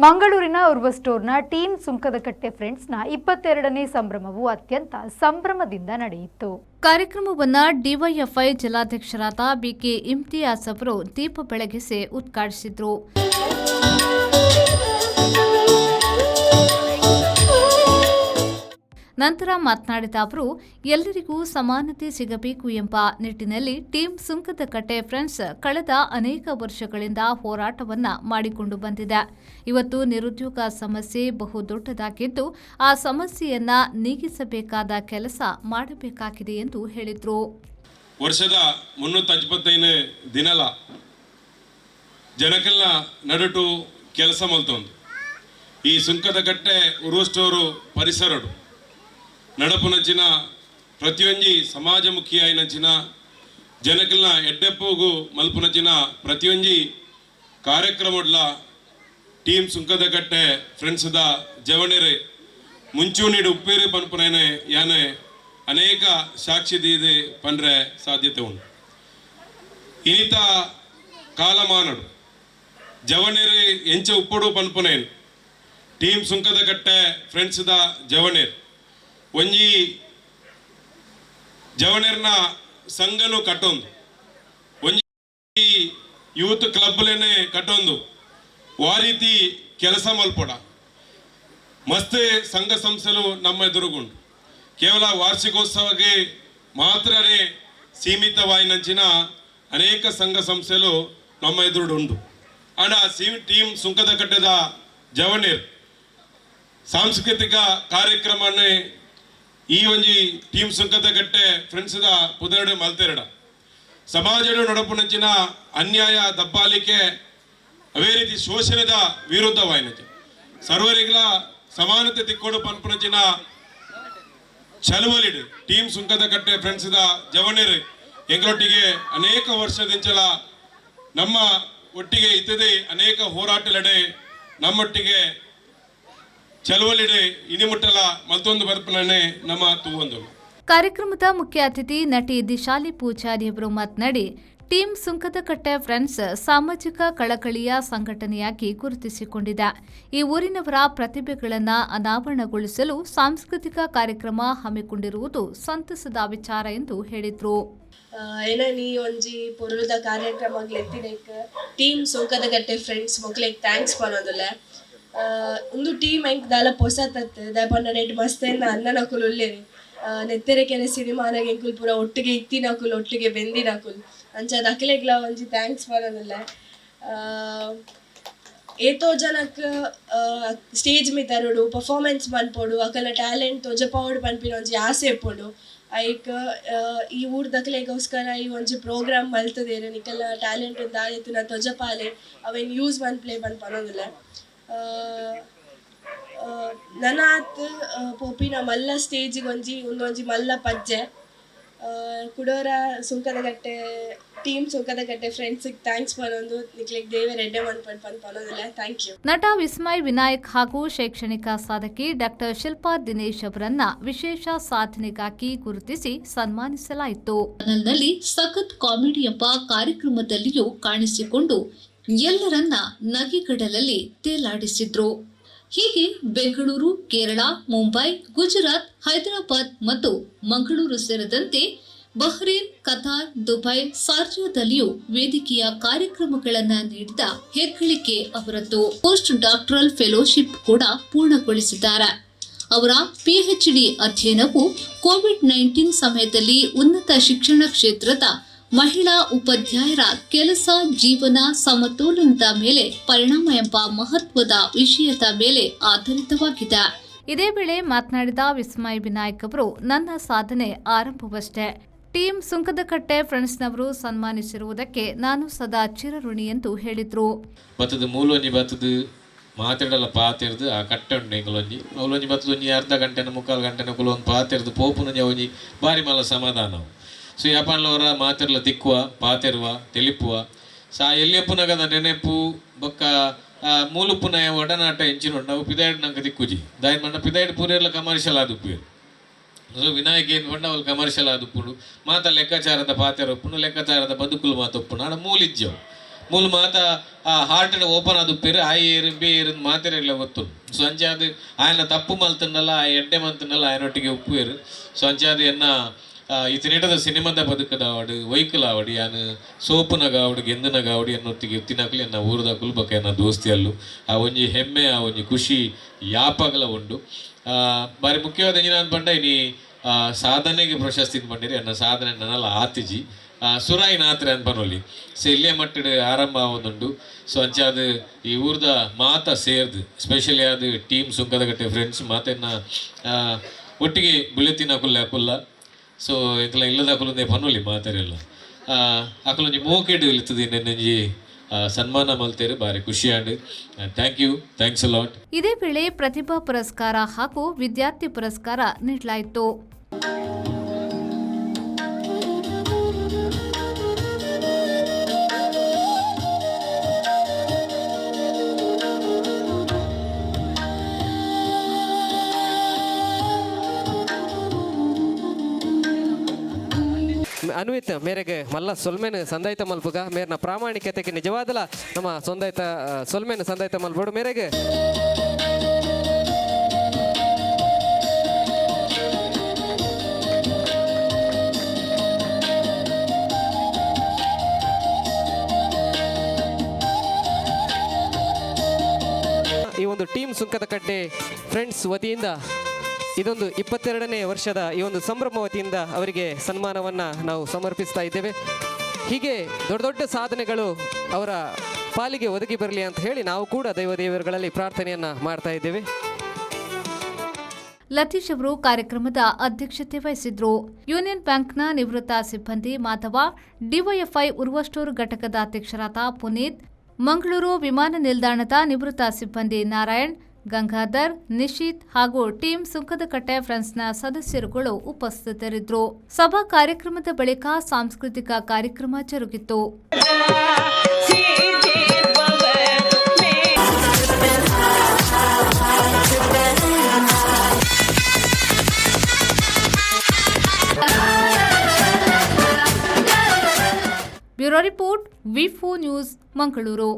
ಮಂಗಳೂರಿನ ಉರ್ವ ಸ್ಟೋರ್ನ ಟೀಮ್ ಸುಂಕದಕಟ್ಟೆ ಫ್ರೆಂಡ್ಸ್ನ 22ನೇ ಸಂಭ್ರಮವು ಅತ್ಯಂತ ಸಂಭ್ರಮದಿಂದ ನಡೆಯಿತು. ಕಾರ್ಯಕ್ರಮವನ್ನು ಡಿವೈಎಫ್ಐ ಜಿಲ್ಲಾಧ್ಯಕ್ಷರಾದ ಬಿಕೆ ಇಮ್ತಿಯಾಜ್ ಅವರು ದೀಪ ಬೆಳಗಿಸಿ ಉದ್ಘಾಟಿಸಿದರು. ನಂತರ ಮಾತನಾಡಿದ ಅವರು, ಎಲ್ಲರಿಗೂ ಸಮಾನತೆ ಸಿಗಬೇಕು ಎಂಬ ನಿಟ್ಟಿನಲ್ಲಿ ಟೀಮ್ ಸುಂಕದಕಟ್ಟೆ ಫ್ರೆಂಡ್ಸ್ ಕಳೆದ ಅನೇಕ ವರ್ಷಗಳಿಂದ ಹೋರಾಟವನ್ನು ಮಾಡಿಕೊಂಡು ಬಂದಿದೆ. ಇವತ್ತು ನಿರುದ್ಯೋಗ ಸಮಸ್ಯೆ ಬಹುದೊಡ್ಡದಾಗಿದ್ದು, ಆ ಸಮಸ್ಯೆಯನ್ನ ನೀಗಿಸಬೇಕಾದ ಕೆಲಸ ಮಾಡಬೇಕಾಗಿದೆ ಎಂದು ಹೇಳಿದರು. ವರ್ಷದ 355 ದಿನಲ ಜನಕಲ್ನ ನಡುಟು ಕೆಲಸ ಮಲ್ತೊಂದು ಈ ಸುಂಕದಕಟ್ಟೆ ಉರ್ವ ಸ್ಟೋರು ಪರಿಸರಡು ನಡಪುನಂಚಿನ ಪ್ರತಿಯೊಂಜಿ ಸಮಾಜಮುಖಿ ಆಯ್ನಂಚಿನ ಜನಕಲ್ನ ಎಡ್ಡೆಪ್ಪುಗು ಮಲ್ಪುನಂಚಿನ ಪ್ರತಿಯೊಂಜಿ ಕಾರ್ಯಕ್ರಮಡ್ಲ ಟೀಮ್ ಸುಂಕದಕಟ್ಟೆ ಫ್ರೆಂಡ್ಸ್ದ ಜವಣೆರೆ ಮುಂಚೂಣಿಡು ಉಪ್ಪೇರು ಪನ್ಪುನೇನೆ ಯಾನೆ ಅನೇಕ ಸಾಕ್ಷಿ ದೀದೆ ಪನ್ರೆ ಸಾಧ್ಯತೆ ಉಂಟು. ಇನಿತ ಕಾಲಮಾನಡು ಜವಣೆರೆ ಎಂಚ ಉಪ್ಪಡು ಪನ್ಪುನೇನು ಟೀಮ್ ಸುಂಕದಕಟ್ಟೆ ಫ್ರೆಂಡ್ಸ್ದ ಜವಣೆರ್ ಒಂಜಿ ಜವಣೆರ್ನ ಸಂಘನು ಕಟ್ಟೊಂದು ಒಂಜಿ ಯೂತ್ ಕ್ಲಬ್ಲೇನೆ ಕಟ್ಟೊಂದು ಆ ರೀತಿ ಕೆಲಸ ಮಲ್ಪೊಡ ಮಸ್ತ್ ಸಂಘ ಸಂಸ್ಥೆಲು ನಮ್ಮ ಎದುರುಗುಂಡು. ಕೇವಲ ವಾರ್ಷಿಕೋತ್ಸವಕ್ಕೆ ಮಾತ್ರನೇ ಸೀಮಿತವಾಯಿನಂಚಿನ ಅನೇಕ ಸಂಘ ಸಂಸ್ಥೆಲು ನಮ್ಮ ಎದುರುಂಡು. ಆಂಡ ಟೀಮ್ ಸುಂಕದಕಟ್ಟೆದ ಜವಣೆರ್ ಸಾಂಸ್ಕೃತಿಕ ಕಾರ್ಯಕ್ರಮನೇ ಈ ಒಂಜಿ ಟೀಮ್ ಸುಂಕದಕಟ್ಟೆ ಫ್ರೆಂಡ್ಸ್ದ ಪುದರಡು ಮಲ್ತೆರಡ ಸಮಾಜಡು ನಡಪುನಂಚಿನ ಅನ್ಯಾಯ ದಬ್ಬಾಲಿಕೆ ಅವೇ ರೀತಿ ಶೋಷಣೆದ ವಿರುದ್ಧವಾಯಿನಂಚ ಸರ್ವರಿಗಳ ಸಮಾನತೆ ತಿಕ್ಕೋಡು ಪನ್ಪುನಂಚಿನ ಚಳುವಳಿಡು ಟೀಮ್ ಸುಂಕದಕಟ್ಟೆ ಫ್ರೆಂಡ್ಸ್ದ ಜವಣೆರು ಎಂಗಳೊಟ್ಟಿಗೆ ಅನೇಕ ವರ್ಷದಿಂಚಲ ನಮ್ಮ ಒಟ್ಟಿಗೆ ಇದ್ದದೆ ಅನೇಕ ಹೋರಾಟಲೆಡೆ ನಮ್ಮೊಟ್ಟಿಗೆ ಚಳುವಳಿಡೆ ಇನಿಮುಟ್ಟಲ ಮತ್ತೊಂದು ಬರ್ಪನೆ ನಮ್ಮ ತೂವೊಂದು. ಕಾರ್ಯಕ್ರಮದ ಮುಖ್ಯ ಅತಿಥಿ ನಟಿ ದಿಶಾಲಿ ಪೂಜಾರಿ ಅವರು ಮಾತನಾಡಿ, ಟೀಮ್ ಸುಂಕದಕಟ್ಟೆ ಫ್ರೆಂಡ್ಸ್ ಸಾಮಾಜಿಕ ಕಳಕಳಿಯ ಸಂಘಟನೆಯಾಗಿ ಗುರುತಿಸಿಕೊಂಡಿದೆ. ಈ ಊರಿನವರ ಪ್ರತಿಭೆಗಳನ್ನು ಅನಾವರಣಗೊಳಿಸಲು ಸಾಂಸ್ಕೃತಿಕ ಕಾರ್ಯಕ್ರಮ ಹಮ್ಮಿಕೊಂಡಿರುವುದು ಸಂತಸದ ವಿಚಾರ ಎಂದು ಹೇಳಿದರು. ಏನನಿ ಒಂಜಿ ಪೊರುಳುದ ಕಾರ್ಯಕ್ರಮಗಳು ಎತ್ತಿನಕ ಟೀಮ್ ಸುಂಕದಕಟ್ಟೆ ಫ್ರೆಂಡ್ಸ್ ಮಕ್ಳಿಗೆ ಥ್ಯಾಂಕ್ಸ್ ಪನ್ನೋದಿಲ್ಲ. ಒಂದು ಟೀಮ್ ಹೆಂಗೆ ದಾಲ ಪೊಸತತ್ತೆ ದಯಪಂಡ ನೆಟ್ ಮಸ್ತೇನ ಅನ್ನನಕುಲು ಉಳ್ಳೇರಿ ನೆತ್ತೆರೆಕೆನೆ ಸಿನಿಮಾನಾಗ ಎಂಕುಲು ಪೂರ ಒಟ್ಟಿಗೆ ಇತ್ತಿನಕುಲು ಒಟ್ಟಿಗೆ ಬೆಂದಿನಕುಲು ಅಂಚದ ಅಕ್ಲೆಗ್ಲ ಒಂಜಿ ಥ್ಯಾಂಕ್ಸ್ ಬರೋದಿಲ್ಲ. ಏತೋ ಜನಕ್ಕೆ ಸ್ಟೇಜ್ ಮೀ ತರೋಡು ಪರ್ಫಾರ್ಮೆನ್ಸ್ ಮನ್ಪೋಡು ಅಕಲ ಟ್ಯಾಲೆಂಟ್ ತೊಜಪಾವಡು ಪನ್ಪಿನ ಒಂಜಿ ಆಸೆ ಇಪ್ಪೋಡು ಐಕ್ ಈ ಊರ್ದಕ್ಲೆಗೋಸ್ಕರ ಈ ಒಂಜಿ ಪ್ರೋಗ್ರಾಮ್ ಮಲ್ತದೇರು ನಿಕ್ಕೆಲ್ಲ ಟ್ಯಾಲೆಂಟ್ ದಾಯತ್ತು ನಾ ತೊಜಪಾಲೆ ಅವೇನು ಯೂಸ್ ಮನ್ಪ್ಲೇ ಪನ್ಪನ್ನೋದಿಲ್ಲ. ನನಾತ್ ಪೋಪಿನ ಮಲ್ಲ ಸ್ಟೇಜಿಗೆ ಒಂದೊಂಜಿ ಮಲ್ಲ ಪಜ್ಜೆ ಕುಡೋರ ಸುಂಕದಕಟ್ಟೆ ಟೀಮ್ ಸುಂಕದಕಟ್ಟೆ ಫ್ರೆಂಡ್ಸಿಗೆ ಥ್ಯಾಂಕ್ಸ್ ಬರೋದು ನಿಕ್ಲಿಗೆ ದೇವರ ಎಡ್ಡೆ ಪನ್ನೋದಿಲ್ಲ. Thank you. ನಟ ವಿಸ್ಮಯ್ ವಿನಾಯಕ್ ಹಾಗೂ ಶೈಕ್ಷಣಿಕ ಸಾಧಕಿ ಡಾಕ್ಟರ್ ಶಿಲ್ಪಾ ದಿನೇಶ್ ಅವರನ್ನ ವಿಶೇಷ ಸಾಧನೆಗಾಗಿ ಗುರುತಿಸಿ ಸನ್ಮಾನಿಸಲಾಯಿತು. ಚಾನೆಲ್ನಲ್ಲಿ ಸಖತ್ ಕಾಮಿಡಿ ಎಂಬ ಕಾರ್ಯಕ್ರಮದಲ್ಲಿಯೂ ಕಾಣಿಸಿಕೊಂಡು ಎಲ್ಲರನ್ನ ನಗೆಗಡಲಲ್ಲಿ ತೇಲಾಡಿಸಿದ್ರು. ಹೀಗೆ ಬೆಂಗಳೂರು, ಕೇರಳ, ಮುಂಬೈ, ಗುಜರಾತ್, ಹೈದರಾಬಾದ್ ಮತ್ತು ಮಂಗಳೂರು ಸೇರಿದಂತೆ ಬಹ್ರೇನ್, ಕತಾರ್, ದುಬೈ, ಶಾರ್ಜಾದಲ್ಲಿಯೂ ವೇದಿಕೆಯ ಕಾರ್ಯಕ್ರಮಗಳನ್ನು ನೀಡಿದ ಹೆಗ್ಗಳಿಕೆ ಅವರದ್ದು. ಪೋಸ್ಟ್ ಡಾಕ್ಟರಲ್ ಫೆಲೋಶಿಪ್ ಕೂಡ ಪೂರ್ಣಗೊಳಿಸಿದ್ದಾರೆ. ಅವರ PhD ಅಧ್ಯಯನವು ಕೋವಿಡ್-19 ಸಮಯದಲ್ಲಿ ಉನ್ನತ ಶಿಕ್ಷಣ ಕ್ಷೇತ್ರದ ಮಹಿಳಾ ಉಪಾಧ್ಯಾಯರ ಕೆಲಸ ಜೀವನ ಸಮತೋಲನದ ಮೇಲೆ ಪರಿಣಾಮ ಎಂಬ ಮಹತ್ವದ ವಿಷಯದ ಮೇಲೆ ಆಧಾರಿತವಾಗಿದೆ. ಇದೇ ವೇಳೆ ಮಾತನಾಡಿದ ವಿಸ್ಮಯ್ ವಿನಾಯಕ್ ಅವರು, ನನ್ನ ಸಾಧನೆ ಆರಂಭವಷ್ಟೇ. ಟೀಮ್ ಸುಂಕದಕಟ್ಟೆ ಫ್ರೆಂಡ್ಸ್ನವರು ಸನ್ಮಾನಿಸಿರುವುದಕ್ಕೆ ನಾನು ಸದಾ ಚಿರಋಣಿ ಎಂದು ಹೇಳಿದರು. ಮಾತಾಡಲ್ಲ ಪಾತಿರ್ದು ಆ ಕಟ್ಟೆ ಉಂಟು ಎಂಗಳೊಂಜಿ ಅವಳೊಂಜಿ ಬತ್ತದ ಒಂಜಿ ಅರ್ಧ ಗಂಟೆನ ಮುಕ್ಕಾಲು ಗಂಟೆನ ಕುಲೊಂದು ಪಾತಿರ್ದು ಪೋಪುನೊಂಜಿ ಅವೊಂಜಿ ಬಾರಿ ಮಲ್ಲ ಸಮಾಧಾನ. ಸೊ ಯಾಪನ್ಲವರ ಮಾತಿರ್ಲ ತಿಕ್ಕುವ ಪಾತಿರುವ ತೆಲಿಪುವ ಸಾ ಎಲ್ಲಿಯಪ್ಪುನಗದ ನೆನೆಪು ಬೊಕ್ಕ ಮೂಲುಪ್ಪುನ ಒಡನಾಟ ಎಂಚಿನುಂಡು ಅವು ಪಿದಾಯ್ಡು ನಂಗೆ ತಿಕ್ಕುಜಿ ದಾಯ್ ಮಣ್ಣ ಪಿದಾಯ್ಡು ಪೂರೆಲ್ಲ ಕಮರ್ಷಿಯಲ್ ಆದುಪ್ಪು. ಸೊ ವಿನಾಯಕ ಏನು ಪಂಡ ಅವ್ರು ಕಮರ್ಷಿಯಲ್ ಆದುಪ್ಪುಡು ಮಾತ ಲೆಕ್ಕಾಚಾರದ ಪಾತೆರ ಒಪ್ಪುನು ಲೆಕ್ಕಾಚಾರದ ಬದುಕುಲು ಮಾತೊಪ್ಪುನು ಆಡ ಮೂಲಿಜ್ಜವು ಮೂಲ ಮಾತ ಆ ಹಾರ್ಟ್ ಓಪನ್ ಅದು ಪೆರು ಆಯ್ ಏರು ಬಿ ಏರು ಮಾತಿರಲ್ಲ ಗೊತ್ತು ಸೊ ಅಂಚೆ ಅದು ఆయన ತಪ್ಪು ಮಲ್ತನಲ್ಲ ಆ ಎಡ್ಡೆ ಮಲ್ತನಲ್ಲ ఆయనೊಟ್ಟಿಗೆ ಉಪ್ಪು ಏರು ಸೊ ಅಂಚೆ ಅದು ಎನ್ನ ಇತನಿಟದ ಸಿನಿಮಾದ ಬದುಕದಾವಡು ವೈಕಲಾವಡಿ ಯಾನು ಸೋಪುನಗಾವಡು ಗೆಂದನಗಾವಡಿ ಅನ್ನೊತ್ತಿಗೆ ಎತ್ತಿನಕ್ಲಿ ಎನ್ನ ಊರದಾಕುಲು ಬೊಕ ಎನ್ನ ದೋಸ್ತಿಯಲ್ಲು ಆ ಒಂಜಿ ಹೆಮ್ಮೆ ಆ ಒಂಜಿ ಖುಷಿ ಯಾಪಗಲ ಉಂಡು ಬಾರಿ ಮುಖ್ಯವಾದ ಎಂಜಿನ ಅನ್ಪಂಡ ಇನಿ ಸಾಧನೆಗೆ ಪ್ರಶಸ್ತಿ ಪಂಡಿರಿ ಎನ್ನ ಸಾಧನೆ ನನ್ನಲ್ಲ ಆತಿಜಿ ಸುರಾಯಿ ನಾತ್ರೆ ಅನ್ಪನೊಲಿ ಸೊ ಇಲ್ಲೇ ಮಟ್ಟದ ಆರಂಭ ಆವೊಂದುಂಡು ಸೊ ಅಂಚೆ ಅದು ಈ ಊರ್ದ ಮಾತ ಸೇರ್ದು ಸ್ಪೆಷಲಿ ಅದು ಟೀಮ್ ಸುಂಕದಕಟ್ಟೆ ಫ್ರೆಂಡ್ಸ್ ಮಾತೆನ್ನ ಒಟ್ಟಿಗೆ ಬುಲೆತಿನ ಕುಲ್ಲ ಸೊ ಇಂಕಲ ಇಲ್ಲದ ಕುಲಂದೆ ಪನೊಲಿ ಮಾತಾರೆಲ್ಲ ಅಕಲೊಂಜಿ ಮೋಕೆಡು ಇಲ್ತದೆ ನೆನ್ನಂಜಿ ಸನ್ಮಾನ ಮಲ್ತೇರು ಬಾರಿ ಖುಷಿ and thank you thanks a lot. ಇದೇ ವೇಳೆ ಪ್ರತಿಭಾ ಪುರಸ್ಕಾರ ಹಾಗೂ ವಿದ್ಯಾರ್ಥಿ ಪುರಸ್ಕಾರ ನೀಡಲಾಯಿತು. ಅನ್ವಿತ್ ಮೇರೆಗೆ ಮಲ್ಲ ಸೊಲ್ಮೆನ್ ಸಂದಾಯಿತ ಮಲ್ಪುಗ ಮೇರ್ನ ಪ್ರಾಮಾಣಿಕತೆಗೆ ನಿಜವಾದಲ ನಮ್ಮ ಸೊಂದಾಯಿತ ಸೊಲ್ಮೆನ್ ಸಂದಾಯಿತ ಮಲ್ಪಡು ಮೇರೆಗೆ ಈ ಒಂದು ಟೀಮ್ ಸುಂಕದಕಟ್ಟೆ ಫ್ರೆಂಡ್ಸ್ ವತಿಯಿಂದ ಇದೊಂದು 22ನೇ ವರ್ಷದ ಈ ಒಂದು ಸಂಭ್ರಮ ವತಿಯಿಂದ ಅವರಿಗೆ ಸನ್ಮಾನವನ್ನು ನಾವು ಸಮರ್ಪಿಸ್ತಾ ಇದ್ದೇವೆ. ಹೀಗೆ ದೊಡ್ಡ ದೊಡ್ಡ ಸಾಧನೆಗಳು ಅವರ ಪಾಲಿಗೆ ಒದಗಿ ಬರಲಿ ಅಂತ ಹೇಳಿ ನಾವು ಕೂಡ ದೇವದೇವರುಗಳಲ್ಲಿ ಪ್ರಾರ್ಥನೆಯನ್ನು ಮಾಡ್ತಾ ಇದ್ದೇವೆ. ಲತೀಶ್ ಅವರು ಕಾರ್ಯಕ್ರಮದ ಅಧ್ಯಕ್ಷತೆ ವಹಿಸಿದ್ರು. ಯೂನಿಯನ್ ಬ್ಯಾಂಕ್ನ ನಿವೃತ್ತ ಸಿಬ್ಬಂದಿ ಮಾಧವ, ಡಿವೈಎಫ್ಐ ಉರ್ವಷ್ಟೂರು ಘಟಕದ ಅಧ್ಯಕ್ಷರಾದ ಪುನೀತ್, ಮಂಗಳೂರು ವಿಮಾನ ನಿಲ್ದಾಣದ ನಿವೃತ್ತ ಸಿಬ್ಬಂದಿ ನಾರಾಯಣ್, ಗಂಗಾಧರ್, ನಿಶೀತ್ ಹಾಗೂ ಟೀಮ್ ಸುಂಕದಕಟ್ಟೆ ಫ್ರೆಂಡ್ಸ್ನ ಸದಸ್ಯರುಗಳು ಉಪಸ್ಥಿತರಿದ್ದರು. ಸಭಾ ಕಾರ್ಯಕ್ರಮದ ಬಳಿಕ ಸಾಂಸ್ಕೃತಿಕ ಕಾರ್ಯಕ್ರಮ ಜರುಗಿತು. ಬ್ಯೂರೋ ರಿಪೋರ್ಟ್, ವಿ4 ನ್ಯೂಸ್, ಮಂಗಳೂರು.